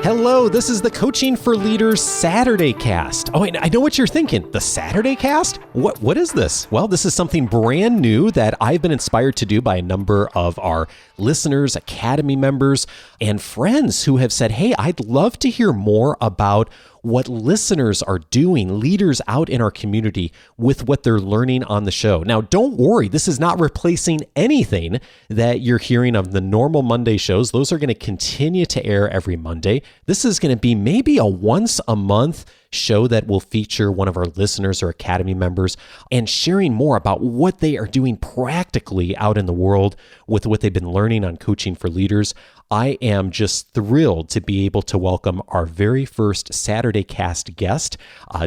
Hello, this is the Coaching for Leaders Saturday Cast. Oh, I know what you're thinking. The Saturday Cast? What is this? Well, this is something brand new that I've been inspired to do by a number of our listeners, Academy members, and friends who have said, hey, I'd love to hear more about what listeners are doing, leaders out in our community with what they're learning on the show. Now, don't worry, this is not replacing anything that you're hearing of the normal Monday shows. Those are going to continue to air every Monday. This is going to be maybe a once a month show that will feature one of our listeners or Academy members and sharing more about what they are doing practically out in the world with what they've been learning on Coaching for Leaders. I am just thrilled to be able to welcome our very first Saturday Cast guest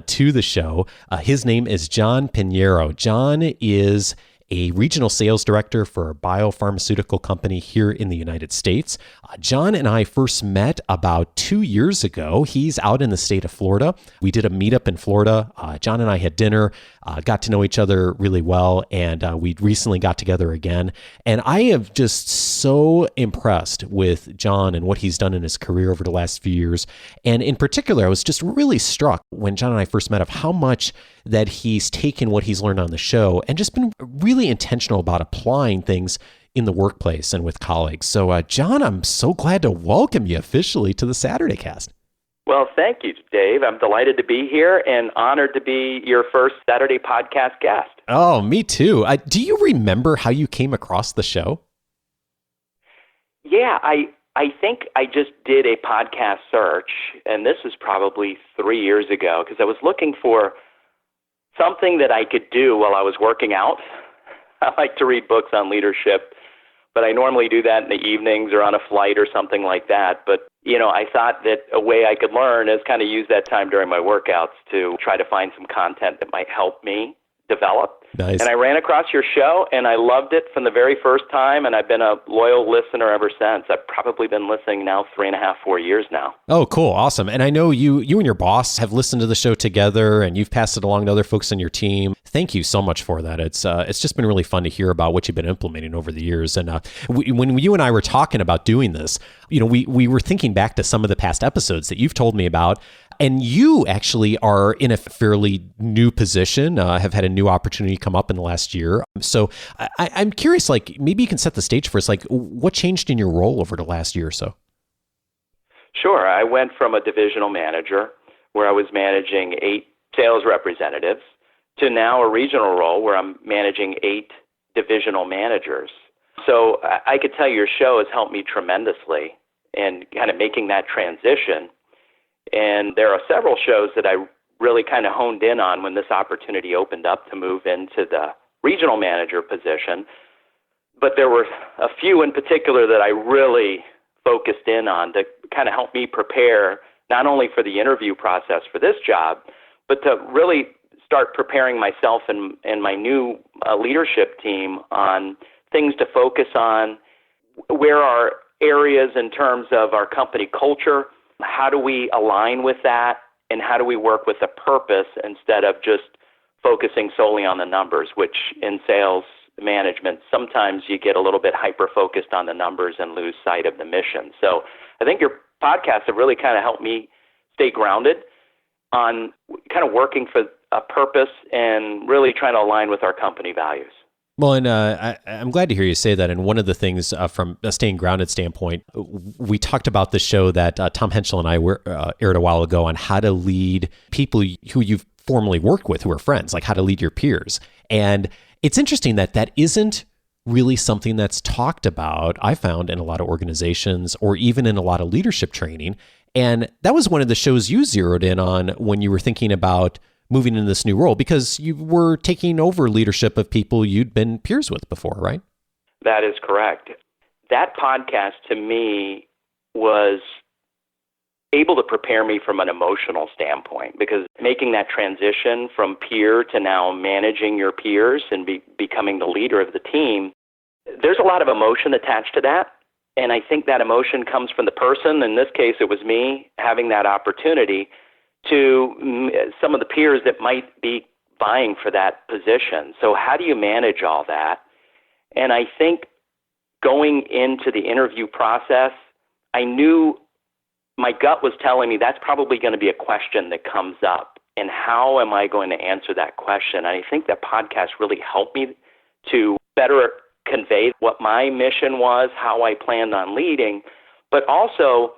to the show. His name is John Piñeiro. John is a regional sales director for a bio-pharmaceutical company here in the United States. John and I first met about 2 years ago. He's out in the state of Florida. We did a meetup in Florida. John and I had dinner, got to know each other really well, and we recently got together again. And I am just so impressed with John and what he's done in his career over the last few years. And in particular, I was just really struck when John and I first met of how much that he's taken what he's learned on the show and just been really intentional about applying things in the workplace and with colleagues. So, John, I'm so glad to welcome you officially to the Saturday Cast. Well, thank you, Dave. I'm delighted to be here and honored to be your first Saturday podcast guest. Oh, me too. Do you remember how you came across the show? Yeah, I think I just did a podcast search, and this was probably 3 years ago, because I was looking for something that I could do while I was working out. I like to read books on leadership, but I normally do that in the evenings or on a flight or something like that. But, I thought that a way I could learn is kind of use that time during my workouts to try to find some content that might help me develop. Nice. And I ran across your show, and I loved it from the very first time, and I've been a loyal listener ever since. I've probably been listening now 3.5, 4 years now. Oh, cool. Awesome. And I know you and your boss have listened to the show together, and you've passed it along to other folks on your team. Thank you so much for that. It's just been really fun to hear about what you've been implementing over the years. And when you and I were talking about doing this, we were thinking back to some of the past episodes that you've told me about. And you actually are in a fairly new position, have had a new opportunity come up in the last year. So I'm curious, maybe you can set the stage for us, what changed in your role over the last year or so? Sure. I went from a divisional manager where I was managing 8 sales representatives to now a regional role where I'm managing 8 divisional managers. So I could tell your show has helped me tremendously in kind of making that transition. And there are several shows that I really kind of honed in on when this opportunity opened up to move into the regional manager position. But there were a few in particular that I really focused in on to kind of help me prepare not only for the interview process for this job, but to really start preparing myself and my new leadership team on things to focus on. Where are areas in terms of our company culture? How do we align with that, and how do we work with a purpose instead of just focusing solely on the numbers, which in sales management, sometimes you get a little bit hyper-focused on the numbers and lose sight of the mission. So I think your podcasts have really kind of helped me stay grounded on kind of working for a purpose and really trying to align with our company values. Well, and I'm glad to hear you say that. And one of the things from a staying grounded standpoint, we talked about the show that Tom Henschel and I aired a while ago on how to lead people who you've formerly worked with, who are friends, like how to lead your peers. And it's interesting that isn't really something that's talked about, I found, in a lot of organizations or even in a lot of leadership training. And that was one of the shows you zeroed in on when you were thinking about moving into this new role, because you were taking over leadership of people you'd been peers with before, right? That is correct. That podcast to me was able to prepare me from an emotional standpoint, because making that transition from peer to now managing your peers and becoming the leader of the team, there's a lot of emotion attached to that. And I think that emotion comes from the person. In this case, it was me having that opportunity to some of the peers that might be vying for that position. So how do you manage all that? And I think going into the interview process, I knew my gut was telling me that's probably going to be a question that comes up. And how am I going to answer that question? And I think that podcast really helped me to better convey what my mission was, how I planned on leading, but also,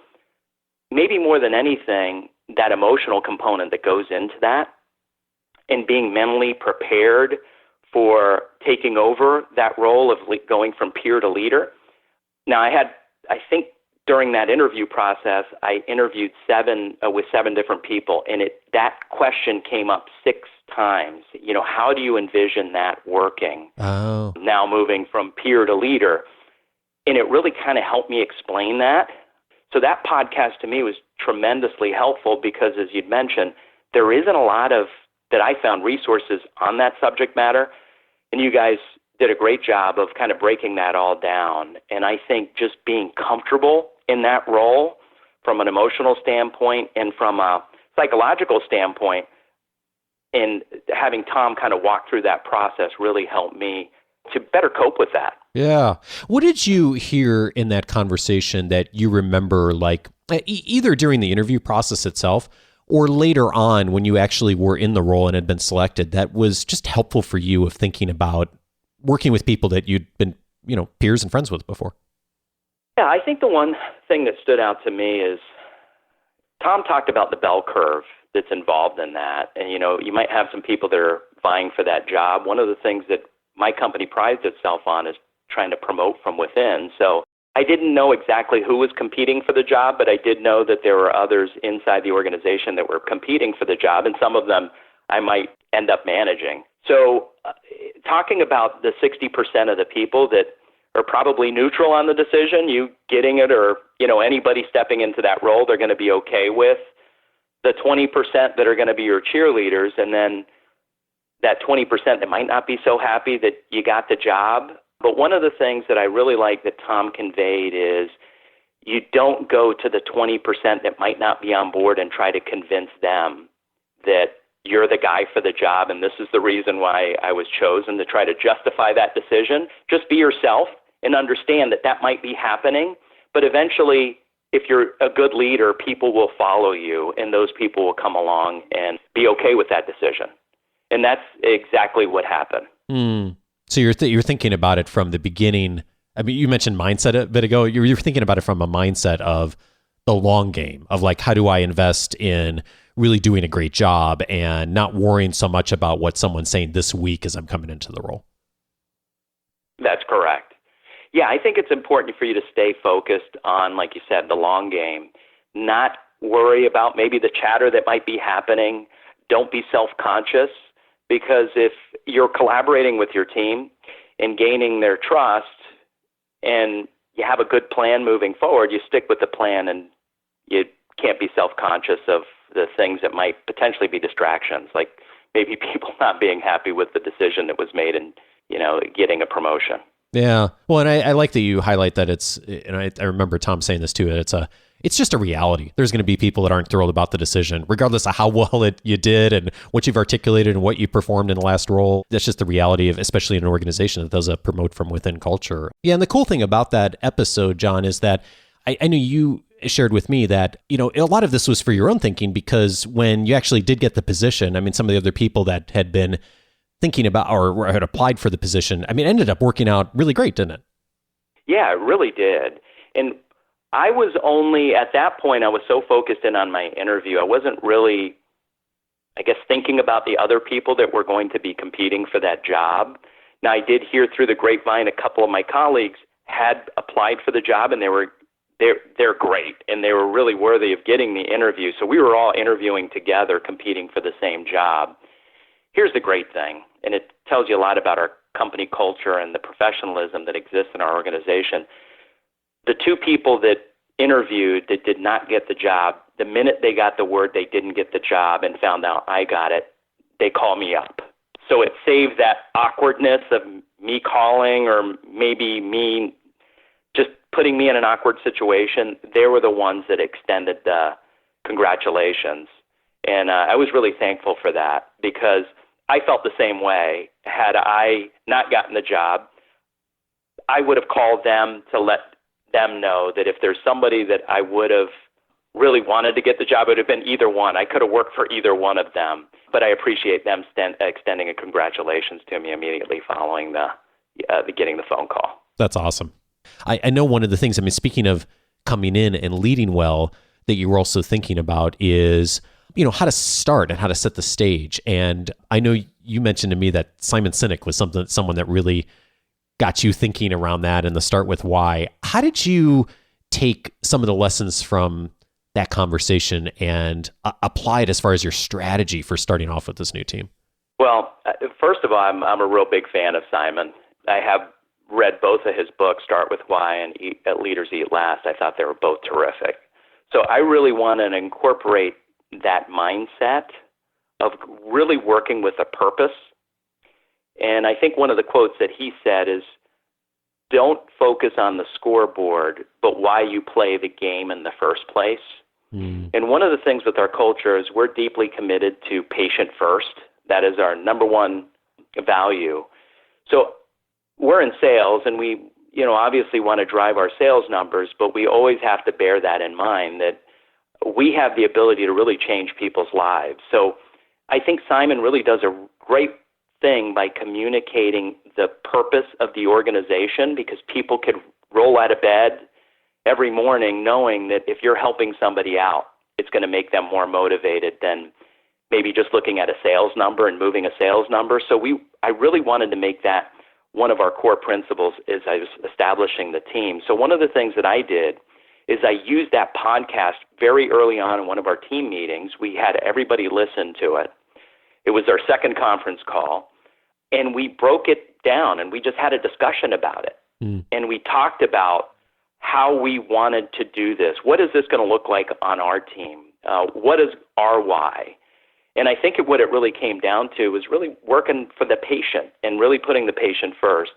maybe more than anything, that emotional component that goes into that and being mentally prepared for taking over that role of going from peer to leader. Now, I think during that interview process, I interviewed with seven different people, and that question came up 6 times. How do you envision that working? Oh. Now moving from peer to leader. And it really kind of helped me explain that. So that podcast to me was tremendously helpful because, as you'd mentioned, there isn't a lot of, that I found, resources on that subject matter. And you guys did a great job of kind of breaking that all down. And I think just being comfortable in that role from an emotional standpoint and from a psychological standpoint, and having Tom kind of walk through that process really helped me to better cope with that. Yeah. What did you hear in that conversation that you remember, either during the interview process itself or later on when you actually were in the role and had been selected, that was just helpful for you of thinking about working with people that you'd been, peers and friends with before? Yeah, I think the one thing that stood out to me is Tom talked about the bell curve that's involved in that. And, you might have some people that are vying for that job. One of the things that my company prides itself on is trying to promote from within. So I didn't know exactly who was competing for the job, but I did know that there were others inside the organization that were competing for the job, and some of them I might end up managing. So talking about the 60% of the people that are probably neutral on the decision, you getting it or, anybody stepping into that role, they're going to be okay with. The 20% that are going to be your cheerleaders, and then that 20% that might not be so happy that you got the job. But one of the things that I really like that Tom conveyed is you don't go to the 20% that might not be on board and try to convince them that you're the guy for the job and this is the reason why I was chosen, to try to justify that decision. Just be yourself and understand that might be happening. But eventually, if you're a good leader, people will follow you, and those people will come along and be okay with that decision. And that's exactly what happened. So you're thinking about it from the beginning. I mean, you mentioned mindset a bit ago. You're thinking about it from a mindset of the long game, of how do I invest in really doing a great job and not worrying so much about what someone's saying this week as I'm coming into the role. That's correct. Yeah, I think it's important for you to stay focused on, like you said, the long game, not worry about maybe the chatter that might be happening. Don't be self-conscious, because if you're collaborating with your team and gaining their trust and you have a good plan moving forward, you stick with the plan and you can't be self-conscious of the things that might potentially be distractions, like maybe people not being happy with the decision that was made and, getting a promotion. Yeah. Well, and I like that you highlight that it's, and I remember Tom saying this too, that it's just a reality. There's going to be people that aren't thrilled about the decision, regardless of how well you did and what you've articulated and what you performed in the last role. That's just the reality of, especially in an organization that does a promote from within culture. Yeah. And the cool thing about that episode, John, is that I know you shared with me that, a lot of this was for your own thinking, because when you actually did get the position, I mean, some of the other people that had been thinking about or had applied for the position, I mean, ended up working out really great, didn't it? Yeah, it really did. And I was only, at that point, I was so focused in on my interview, I wasn't really, thinking about the other people that were going to be competing for that job. Now, I did hear through the grapevine a couple of my colleagues had applied for the job, and they're great, and they were really worthy of getting the interview. So we were all interviewing together, competing for the same job. Here's the great thing, and it tells you a lot about our company culture and the professionalism that exists in our organization. The two people that interviewed that did not get the job, the minute they got the word they didn't get the job and found out I got it, they call me up. So it saved that awkwardness of me calling or maybe me just putting me in an awkward situation. They were the ones that extended the congratulations. And I was really thankful for that, because I felt the same way. Had I not gotten the job, I would have called them to let them know that if there's somebody that I would have really wanted to get the job, it would have been either one. I could have worked for either one of them. But I appreciate them extending a congratulations to me immediately following the getting the phone call. That's awesome. I know one of the things, I mean, speaking of coming in and leading well, that you were also thinking about is, you know, how to start and how to set the stage. And I know you mentioned to me that Simon Sinek was someone that really got you thinking around that and the start with why. How did you take some of the lessons from that conversation and apply it as far as your strategy for starting off with this new team? Well, first of all, I'm a real big fan of Simon. I have read both of his books, Start With Why and Leaders Eat Last. I thought they were both terrific. So I really want to incorporate that mindset of really working with a purpose. And I think one of the quotes that he said is, don't focus on the scoreboard, but why you play the game in the first place. And one of the things with our culture is we're deeply committed to patient first. That is our number one value. So we're in sales, and we, you know, obviously want to drive our sales numbers, but we always have to bear that in mind, that we have the ability to really change people's lives. So I think Simon really does a great thing by communicating the purpose of the organization, because people could roll out of bed every morning knowing that if you're helping somebody out, it's going to make them more motivated than maybe just looking at a sales number and moving a sales number. So I really wanted to make that one of our core principles as I was establishing the team. So one of the things that I did is I used that podcast very early on in one of our team meetings. We had everybody listen to it. It was our second conference call, and we broke it down, and we just had a discussion about it. And we talked about how we wanted to do this. What is this going to look like on our team? What is our why? And I think what it really came down to was really working for the patient and really putting the patient first,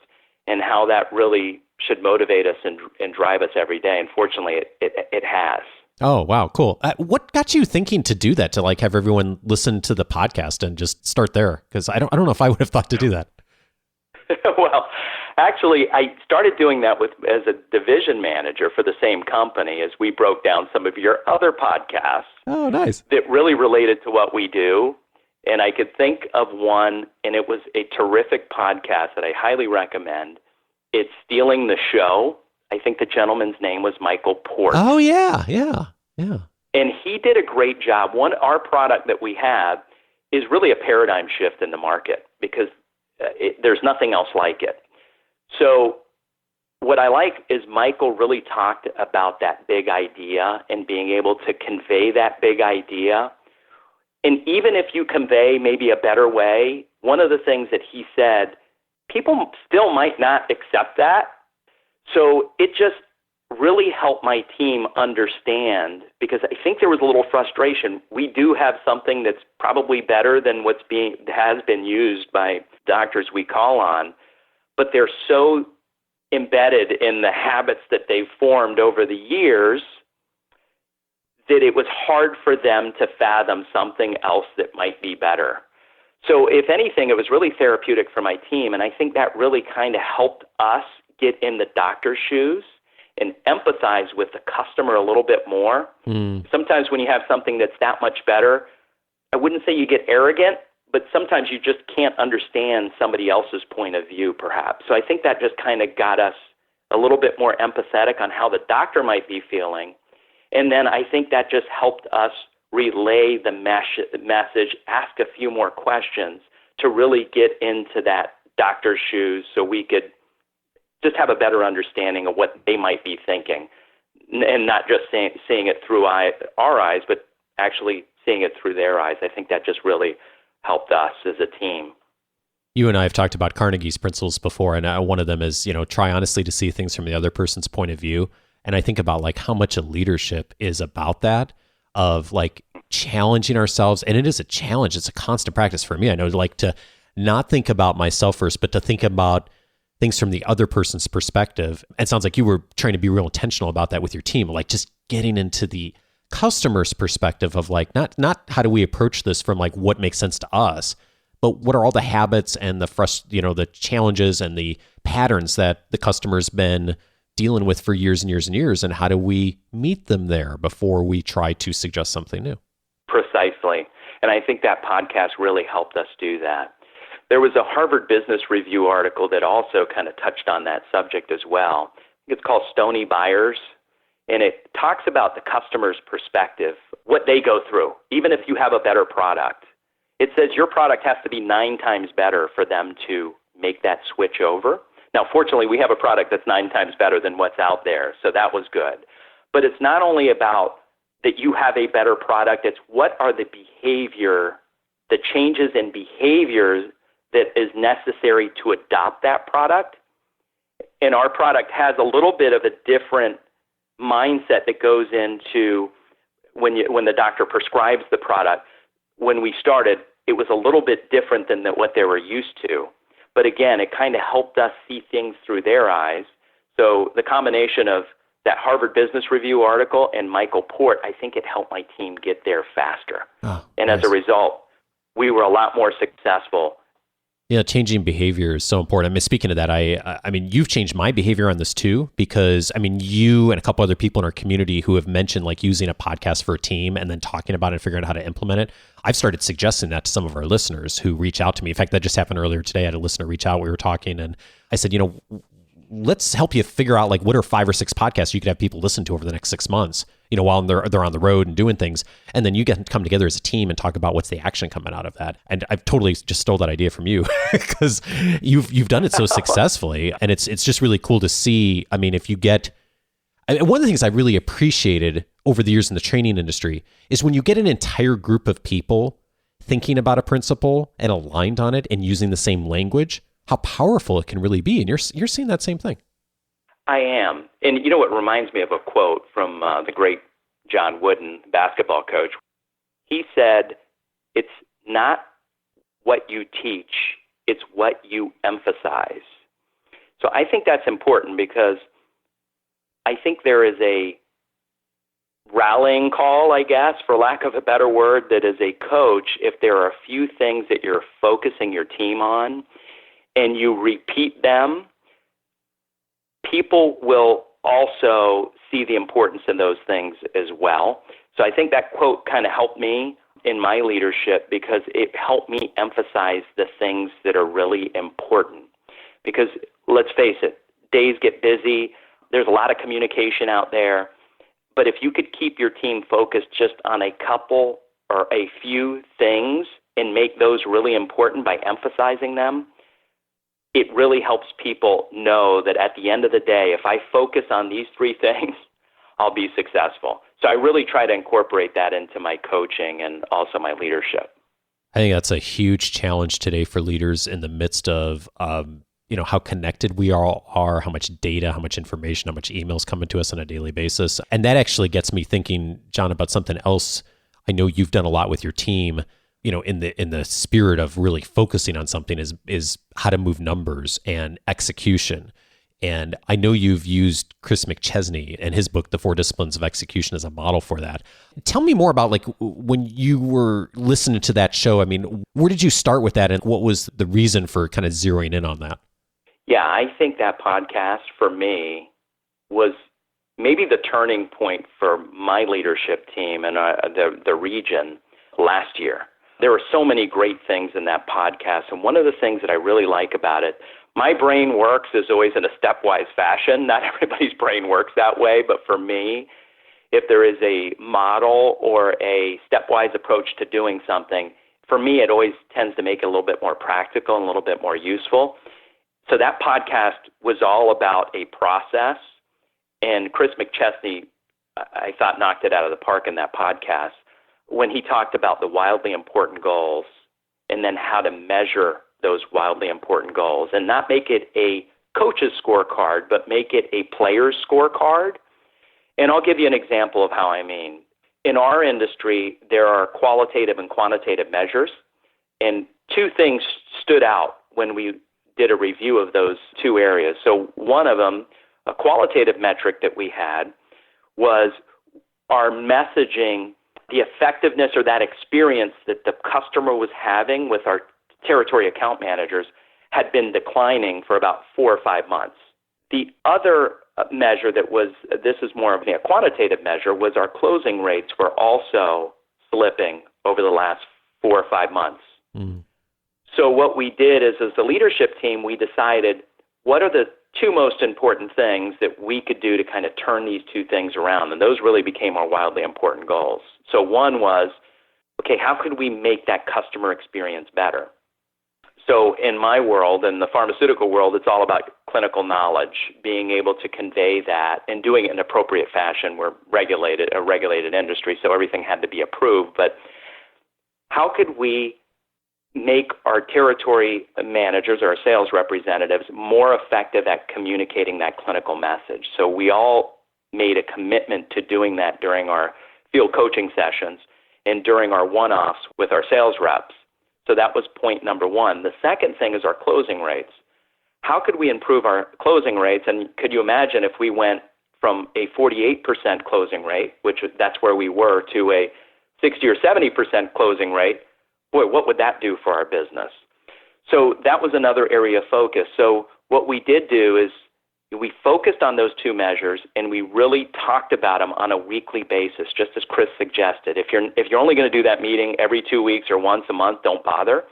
and how that really should motivate us and drive us every day. And fortunately, it has. Oh, wow. Cool. What got you thinking to do that, to like have everyone listen to the podcast and just start there? Because I don't know if I would have thought to do that. Well, actually, I started doing that as a division manager for the same company, as we broke down some of your other podcasts. Oh, nice. That really related to what we do. And I could think of one, and it was a terrific podcast that I highly recommend. It's Stealing the Show. I think the gentleman's name was Michael Port. Oh, yeah. And he did a great job. Our product that we have is really a paradigm shift in the market, because there's nothing else like it. So what I like is Michael really talked about that big idea and being able to convey that big idea. And even if you convey maybe a better way, one of the things that he said, people still might not accept that. So it just really helped my team understand, because I think there was a little frustration. We do have something that's probably better than has been used by doctors we call on, but they're so embedded in the habits that they've formed over the years that it was hard for them to fathom something else that might be better. So if anything, it was really therapeutic for my team, and I think that really kind of helped us get in the doctor's shoes and empathize with the customer a little bit more. Sometimes when you have something that's that much better, I wouldn't say you get arrogant, but sometimes you just can't understand somebody else's point of view, perhaps. So I think that just kind of got us a little bit more empathetic on how the doctor might be feeling. And then I think that just helped us relay the message, ask a few more questions to really get into that doctor's shoes, so we could just have a better understanding of what they might be thinking, and not just seeing it through our eyes, but actually seeing it through their eyes. I think that just really helped us as a team. You and I have talked about Carnegie's principles before, and one of them is, try honestly to see things from the other person's point of view. And I think about like how much of leadership is about that, of like challenging ourselves. And it is a challenge. It's a constant practice for me. I know, like, to not think about myself first, but to think about things from the other person's perspective. It sounds like you were trying to be real intentional about that with your team, like just getting into the customer's perspective of like, not how do we approach this from like what makes sense to us, but what are all the habits and the challenges and the patterns that the customer's been dealing with for years and years and years, and how do we meet them there before we try to suggest something new? Precisely. And I think that podcast really helped us do that. There was a Harvard Business Review article that also kind of touched on that subject as well. It's called Stony Buyers, and it talks about the customer's perspective, what they go through, even if you have a better product. It says your product has to be 9 times better for them to make that switch over. Now, fortunately, we have a product that's 9 times better than what's out there, so that was good. But it's not only about that you have a better product, it's what are the changes in behaviors that is necessary to adopt that product. And our product has a little bit of a different mindset that goes into when the doctor prescribes the product. When we started, it was a little bit different than what they were used to. But again, it kind of helped us see things through their eyes. So the combination of that Harvard Business Review article and Michael Port, I think it helped my team get there faster. And nice. As a result, we were a lot more successful. Yeah, changing behavior is so important. I mean, speaking of that, I mean, you've changed my behavior on this too, because I mean, you and a couple other people in our community who have mentioned like using a podcast for a team and then talking about it and figuring out how to implement it. I've started suggesting that to some of our listeners who reach out to me. In fact, that just happened earlier today. I had a listener reach out. We were talking and I said, let's help you figure out like what are 5 or 6 podcasts you could have people listen to over the next 6 months, while they're on the road and doing things. And then you get to come together as a team and talk about what's the action coming out of that. And I've totally just stole that idea from you because you've done it so successfully. And it's just really cool to see. I mean, if you get, one of the things I really appreciated over the years in the training industry is when you get an entire group of people thinking about a principle and aligned on it and using the same language, how powerful it can really be. And you're seeing that same thing. I am. And you know what reminds me of a quote from the great John Wooden, basketball coach. He said, it's not what you teach, it's what you emphasize. So I think that's important because I think there is a rallying call, I guess, for lack of a better word, that as a coach, if there are a few things that you're focusing your team on and you repeat them, people will also see the importance in those things as well. So I think that quote kind of helped me in my leadership because it helped me emphasize the things that are really important. Because let's face it, days get busy. There's a lot of communication out there. But if you could keep your team focused just on a couple or a few things and make those really important by emphasizing them, it really helps people know that at the end of the day, if I focus on these 3 things, I'll be successful. So I really try to incorporate that into my coaching and also my leadership. I think that's a huge challenge today for leaders in the midst of, how connected we all are, how much data, how much information, how much emails coming to us on a daily basis. And that actually gets me thinking, John, about something else. I know you've done a lot with your team. In the spirit of really focusing on something is how to move numbers and execution. And I know you've used Chris McChesney and his book, The 4 Disciplines of Execution, as a model for that. Tell me more about like when you were listening to that show. I mean, where did you start with that and what was the reason for kind of zeroing in on that? Yeah, I think that podcast for me was maybe the turning point for my leadership team and the region last year. There were so many great things in that podcast, and one of the things that I really like about it, my brain works as always in a stepwise fashion. Not everybody's brain works that way, but for me, if there is a model or a stepwise approach to doing something, for me it always tends to make it a little bit more practical and a little bit more useful. So that podcast was all about a process, and Chris McChesney, I thought, knocked it out of the park in that podcast when he talked about the wildly important goals and then how to measure those wildly important goals and not make it a coach's scorecard, but make it a player's scorecard. And I'll give you an example of how I mean. In our industry, there are qualitative and quantitative measures, and 2 things stood out when we did a review of those 2 areas. So one of them, a qualitative metric that we had, was our messaging, the effectiveness or that experience that the customer was having with our territory account managers had been declining for about 4 or 5 months. The other measure that was, this is more of a quantitative measure, was our closing rates were also slipping over the last 4 or 5 months. Mm. So what we did is, as the leadership team, we decided what are the 2 most important things that we could do to kind of turn these 2 things around. And those really became our wildly important goals. So one was, okay, how could we make that customer experience better? So in my world, in the pharmaceutical world, it's all about clinical knowledge, being able to convey that and doing it in an appropriate fashion. We're a regulated industry, so everything had to be approved. But how could we make our territory managers or our sales representatives more effective at communicating that clinical message? So we all made a commitment to doing that during our field coaching sessions and during our one-offs with our sales reps. So that was point number 1. The second thing is our closing rates. How could we improve our closing rates? And could you imagine if we went from a 48% closing rate, which that's where we were, to a 60 or 70% closing rate? Boy, what would that do for our business? So that was another area of focus. So what we did do is we focused on those 2 measures, and we really talked about them on a weekly basis, just as Chris suggested. If you're only going to do that meeting every 2 weeks or once a month, don't bother.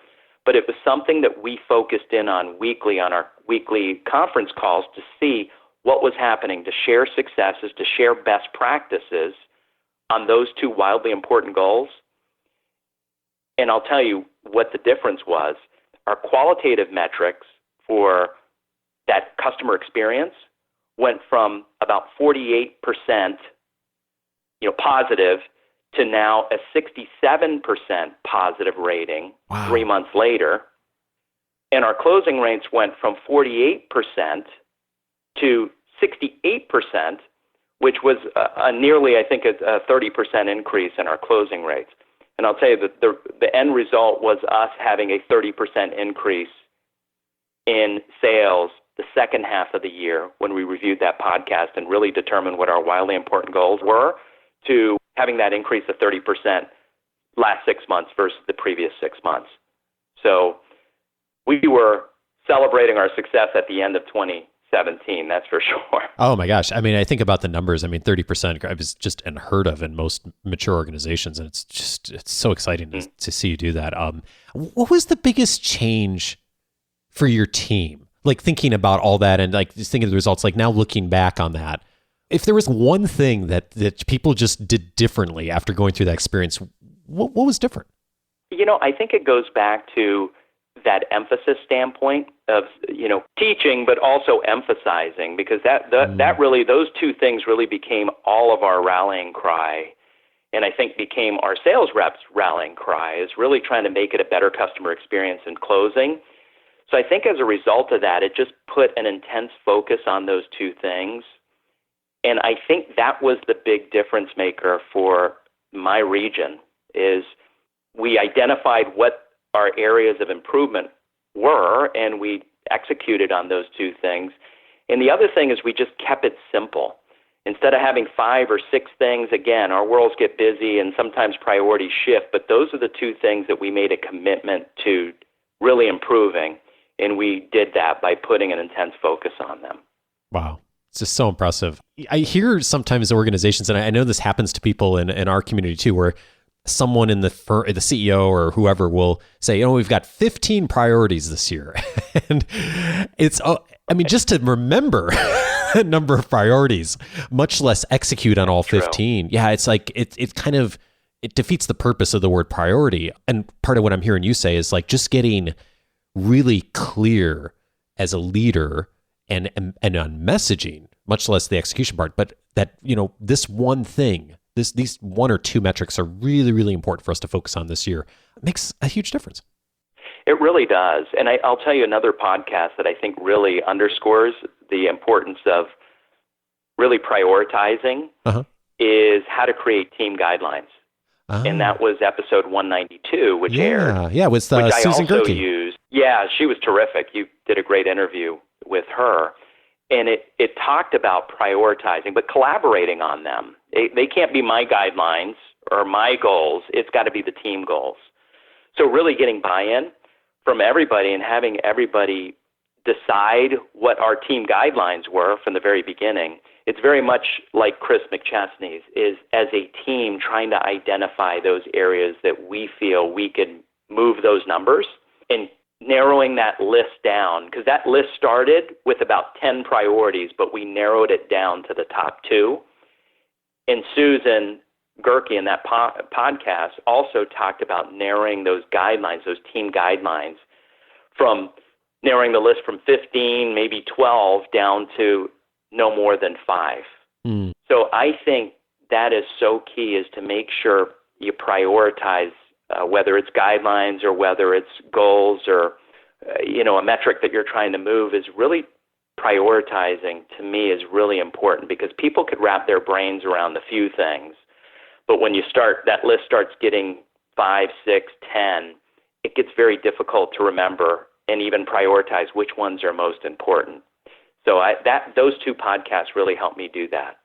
But it was something that we focused in on weekly on our weekly conference calls to see what was happening, to share successes, to share best practices on those 2 wildly important goals. And I'll tell you what the difference was. Our qualitative metrics for that customer experience went from about 48% positive to now a 67% positive rating. Wow. 3 months later. And our closing rates went from 48% to 68%, which was nearly, I think, a 30% increase in our closing rates. And I'll tell you that the end result was us having a 30% increase in sales the second half of the year when we reviewed that podcast and really determined what our wildly important goals were, to having that increase of 30% last 6 months versus the previous 6 months. So we were celebrating our success at the end of 2017, that's for sure. Oh my gosh. I mean, I think about the numbers. I mean, 30% is just unheard of in most mature organizations. And it's so exciting to see you do that. What was the biggest change for your team? Like thinking about all that and like just thinking of the results, like now looking back on that, if there was one thing that people just did differently after going through that experience, what was different? I think it goes back to that emphasis standpoint of, teaching, but also emphasizing, because that really, those 2 things really became all of our rallying cry. And I think became our sales reps' rallying cry, is really trying to make it a better customer experience in closing. So I think as a result of that, it just put an intense focus on those 2 things. And I think that was the big difference maker for my region, is we identified what our areas of improvement were, and we executed on those 2 things. And the other thing is we just kept it simple. Instead of having 5 or 6 things, again, our worlds get busy and sometimes priorities shift, but those are the 2 things that we made a commitment to really improving. And we did that by putting an intense focus on them. Wow. It's just so impressive. I hear sometimes organizations, and I know this happens to people in our community too, where someone in the CEO or whoever will say, we've got 15 priorities this year. And it's, just to remember a number of priorities, much less execute on all 15. Yeah, it's like, it kind of, it defeats the purpose of the word priority. And part of what I'm hearing you say is like just getting really clear as a leader and on messaging, much less the execution part, but that, this one thing, these 1 or 2 metrics are really, really important for us to focus on this year. It makes a huge difference. It really does. And I'll tell you another podcast that I think really underscores the importance of really prioritizing is how to create team guidelines. And that was episode 192, which aired. Yeah, with which Susan I also Gerke. used. Yeah, she was terrific. You did a great interview with her. And it talked about prioritizing, but collaborating on them. They can't be my guidelines or my goals. It's got to be the team goals. So really getting buy-in from everybody and having everybody decide what our team guidelines were from the very beginning. It's very much like Chris McChesney's, is as a team trying to identify those areas that we feel we can move those numbers and narrowing that list down, because that list started with about 10 priorities, but we narrowed it down to the top 2. And Susan Gerke in that podcast also talked about narrowing those guidelines, those team guidelines, from narrowing the list from 15, maybe 12, down to no more than 5. So I think that is so key, is to make sure you prioritize, whether it's guidelines or whether it's goals or, a metric that you're trying to move, is really prioritizing, to me, is really important, because people could wrap their brains around a few things. But when that list starts getting 5, 6, 10, it gets very difficult to remember and even prioritize which ones are most important. So those 2 podcasts really helped me do that.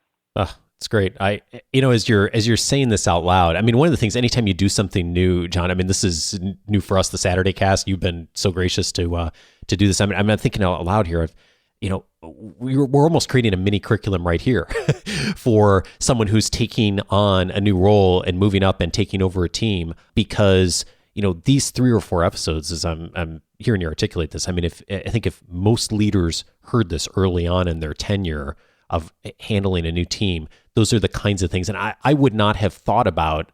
It's great. As you're saying this out loud, I mean, one of the things, anytime you do something new, John, I mean, this is new for us, the Saturday cast. You've been so gracious to do this. I mean, I'm thinking out loud here of, we're almost creating a mini curriculum right here for someone who's taking on a new role and moving up and taking over a team, because, these 3 or 4 episodes, as I'm hearing you articulate this, I mean, I think if most leaders heard this early on in their tenure of handling a new team, those are the kinds of things. And I would not have thought about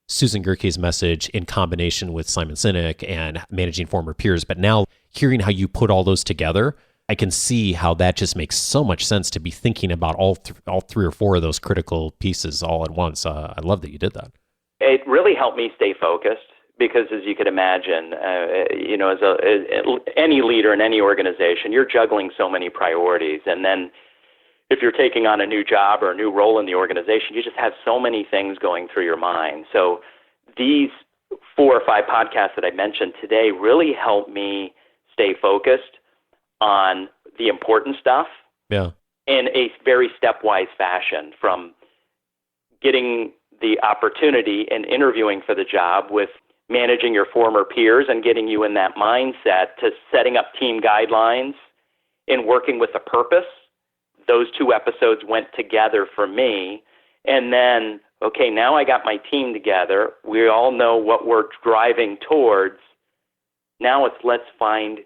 Susan Gerke's message in combination with Simon Sinek and managing former peers. But now hearing how you put all those together, I can see how that just makes so much sense to be thinking about all 3 or 4 of those critical pieces all at once. I love that you did that. It really helped me stay focused, because as you could imagine, as any leader in any organization, you're juggling so many priorities. And then if you're taking on a new job or a new role in the organization, you just have so many things going through your mind. So these 4 or 5 podcasts that I mentioned today really helped me stay focused on the important stuff in a very stepwise fashion, from getting the opportunity and interviewing for the job with managing your former peers and getting you in that mindset, to setting up team guidelines and working with a purpose. Those 2 episodes went together for me. And then, okay, now I got my team together. We all know what we're driving towards. Now let's find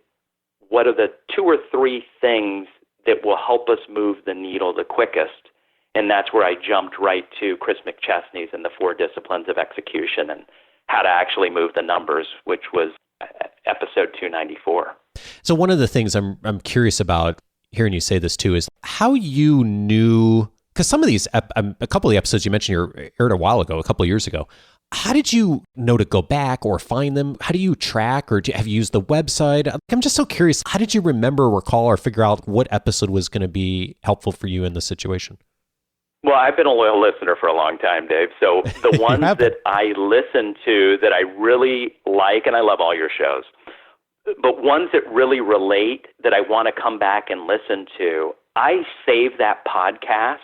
what are the 2 or 3 things that will help us move the needle the quickest. And that's where I jumped right to Chris McChesney's and the 4 disciplines of execution and how to actually move the numbers, which was episode 294. So one of the things I'm curious about hearing you say this too is how you knew, because some of these, a couple of the episodes you mentioned aired a while ago, a couple of years ago. How did you know to go back or find them? How do you track, or have you used the website? I'm just so curious. How did you remember, recall, or figure out what episode was going to be helpful for you in this situation? Well, I've been a loyal listener for a long time, Dave. So the ones that I listen to that I really like, and I love all your shows, but ones that really relate that I want to come back and listen to, I save that podcast,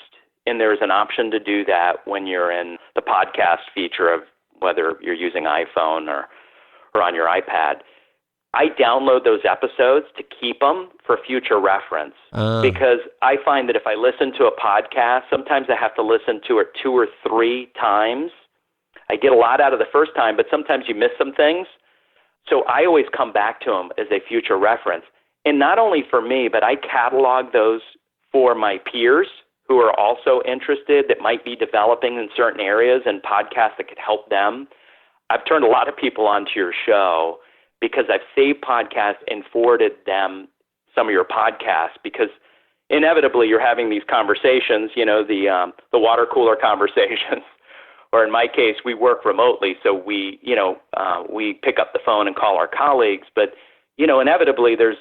and there's an option to do that when you're in the podcast feature of whether you're using iPhone or on your iPad. I download those episodes to keep them for future reference, because I find that if I listen to a podcast, sometimes I have to listen to it 2 or 3 times. I get a lot out of the first time, but sometimes you miss some things. So I always come back to them as a future reference. And not only for me, but I catalog those for my peers who are also interested, that might be developing in certain areas and podcasts that could help them. I've turned a lot of people onto your show because I've saved podcasts and forwarded them some of your podcasts, because inevitably you're having these conversations, the water cooler conversations, or in my case, we work remotely, so we pick up the phone and call our colleagues, but, inevitably there's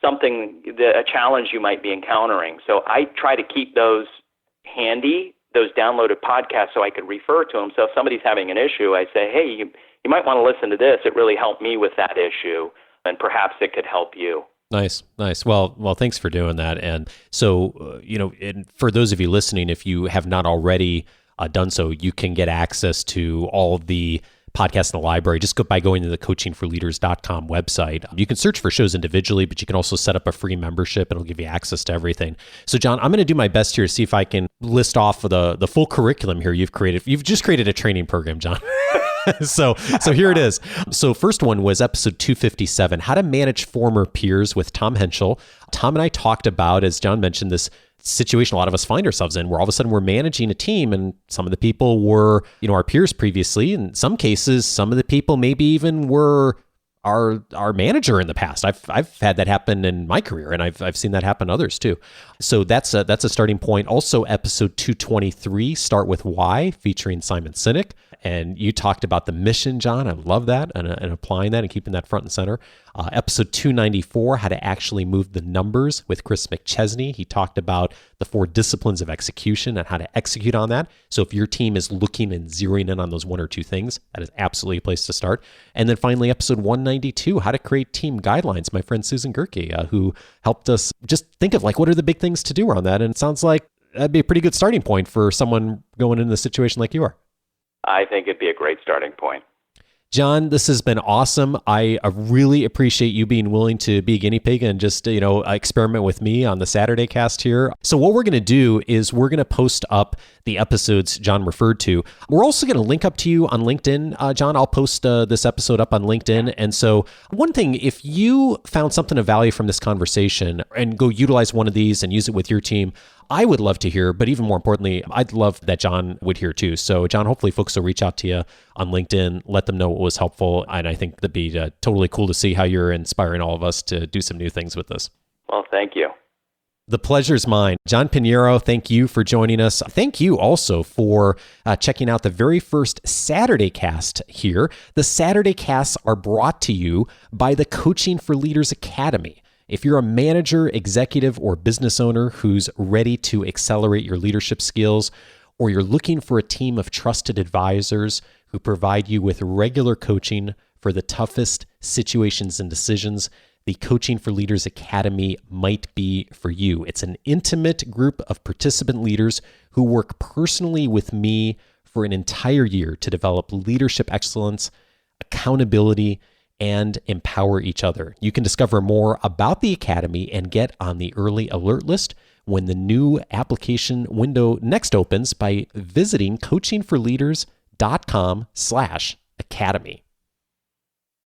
a challenge you might be encountering. So I try to keep those handy, those downloaded podcasts, so I could refer to them. So if somebody's having an issue, I say, hey, you might want to listen to this. It really helped me with that issue, and perhaps it could help you. Nice. Well, thanks for doing that. And so, and for those of you listening, if you have not already done so, you can get access to all of the podcasts in the library just by going to the coachingforleaders.com website. You can search for shows individually, but you can also set up a free membership. It'll give you access to everything. So John, I'm going to do my best here to see if I can list off the full curriculum here you've created. You've just created a training program, John. So here it is. So first one was episode 257, How to Manage Former Peers with Tom Henschel. Tom and I talked about, as John mentioned, this situation a lot of us find ourselves in, where all of a sudden we're managing a team and some of the people were, our peers previously. In some cases, some of the people maybe even were our manager in the past. I've had that happen in my career, and I've seen that happen to others too. So that's a starting point. Also, episode 223, Start with Why, featuring Simon Sinek. And you talked about the mission, John. I love that, and applying that and keeping that front and center. Episode 294, How to Actually Move the Numbers, with Chris McChesney. He talked about the 4 disciplines of execution and how to execute on that. So if your team is looking and zeroing in on those 1 or 2 things, that is absolutely a place to start. And then finally, episode 192, How to Create Team Guidelines. My friend Susan Gerke, who helped us just think of what are the big things to do around that. And it sounds like that'd be a pretty good starting point for someone going into a situation like you are. I think it'd be a great starting point. John, this has been awesome. I really appreciate you being willing to be a guinea pig and just, experiment with me on the Saturday cast here. So what we're going to do is we're going to post up the episodes John referred to. We're also going to link up to you on LinkedIn. John, I'll post this episode up on LinkedIn. And so one thing, if you found something of value from this conversation and go utilize one of these and use it with your team, I would love to hear, but even more importantly, I'd love that John would hear too. So John, hopefully folks will reach out to you on LinkedIn, let them know what was helpful. And I think that'd be totally cool to see how you're inspiring all of us to do some new things with this. Well, thank you. The pleasure's mine. John Piñeiro, thank you for joining us. Thank you also for checking out the very first Saturday cast here. The Saturday casts are brought to you by the Coaching for Leaders Academy. If you're a manager, executive, or business owner who's ready to accelerate your leadership skills, or you're looking for a team of trusted advisors who provide you with regular coaching for the toughest situations and decisions, the Coaching for Leaders Academy might be for you. It's an intimate group of participant leaders who work personally with me for an entire year to develop leadership excellence, accountability, and empower each other. You can discover more about the Academy and get on the early alert list when the new application window next opens by visiting coachingforleaders.com/academy.